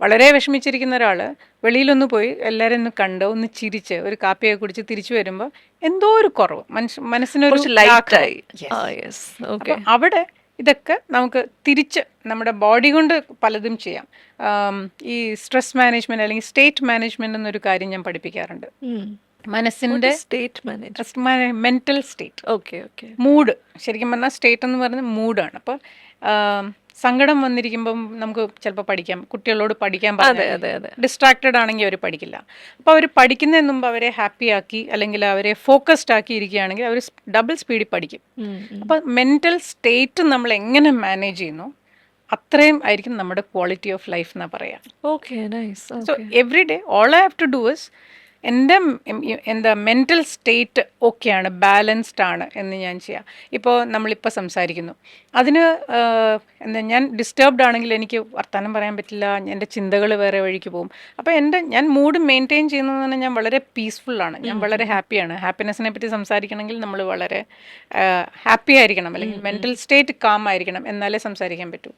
വളരെ വിഷമിച്ചിരിക്കുന്ന ഒരാൾ വെളിയിലൊന്ന് പോയി എല്ലാവരും ഒന്ന് കണ്ട് ഒന്ന് ചിരിച്ച് ഒരു കാപ്പിയൊക്കെ കുടിച്ച് തിരിച്ചു വരുമ്പോൾ എന്തോ ഒരു കുറവ് മനസ്സിനൊരു കുറച്ച് ലൈറ്റായി. ലാഘവം. ഓക്കെ. അപ്പം അവിടെ ഇതൊക്കെ നമുക്ക് തിരിച്ച് നമ്മുടെ ബോഡി കൊണ്ട് പലതും ചെയ്യാം. ഈ സ്ട്രെസ് മാനേജ്മെന്റ് അല്ലെങ്കിൽ സ്റ്റേറ്റ് മാനേജ്മെന്റ് എന്നൊരു കാര്യം ഞാൻ പഠിപ്പിക്കാറുണ്ട്. മനസ്സിന്റെ state manage. Mental state, okay okay. Mood. ശരിക്കും പറഞ്ഞാൽ സ്റ്റേറ്റ് എന്ന് പറയുന്നത് മൂഡാണ്. അപ്പോൾ സങ്കടം വന്നിരിക്കുമ്പം നമുക്ക് ചിലപ്പോൾ പഠിക്കാം, കുട്ടികളോട് പഠിക്കാൻ പറയാം, ഡിസ്ട്രാക്റ്റഡ് ആണെങ്കിൽ അവർ പഠിക്കില്ല. അപ്പോൾ അവർ പഠിക്കുന്നതിന് മുമ്പ് അവരെ ഹാപ്പി ആക്കി അല്ലെങ്കിൽ അവരെ ഫോക്കസ്ഡ് ആക്കി ഇരിക്കുകയാണെങ്കിൽ അവർ ഡബിൾ സ്പീഡിൽ പഠിക്കും. അപ്പോൾ മെന്റൽ സ്റ്റേറ്റ് നമ്മൾ എങ്ങനെ മാനേജ് ചെയ്യുന്നു അത്രയും ആയിരിക്കും നമ്മുടെ ക്വാളിറ്റി ഓഫ് ലൈഫ് എന്നാ പറയാം. Okay, nice. So every day all I have to do is എന്താ മെൻ്റൽ സ്റ്റേറ്റ് ഓക്കെയാണ്, ബാലൻസ്ഡ് ആണ് എന്ന് ഞാൻ ചെയ്യാം. ഇപ്പോൾ നമ്മളിപ്പോൾ സംസാരിക്കുന്നു, അതിന് എന്താ ഞാൻ ഡിസ്റ്റർബ്ഡ് ആണെങ്കിൽ എനിക്ക് വർത്തമാനം പറയാൻ പറ്റില്ല, എൻ്റെ ചിന്തകൾ വേറെ വഴിക്ക് പോകും. അപ്പോൾ ഞാൻ മൂഡ് മെയിൻറ്റെയിൻ ചെയ്യുന്നതെന്ന് പറഞ്ഞാൽ ഞാൻ വളരെ പീസ്ഫുള്ളാണ്, ഞാൻ വളരെ ഹാപ്പിയാണ്. ഹാപ്പിനെസ്സിനെ പറ്റി സംസാരിക്കണമെങ്കിൽ നമ്മൾ വളരെ ഹാപ്പി ആയിരിക്കണം, അല്ലെങ്കിൽ മെൻ്റൽ സ്റ്റേറ്റ് കാം ആയിരിക്കണം, എന്നാലേ സംസാരിക്കാൻ പറ്റൂ.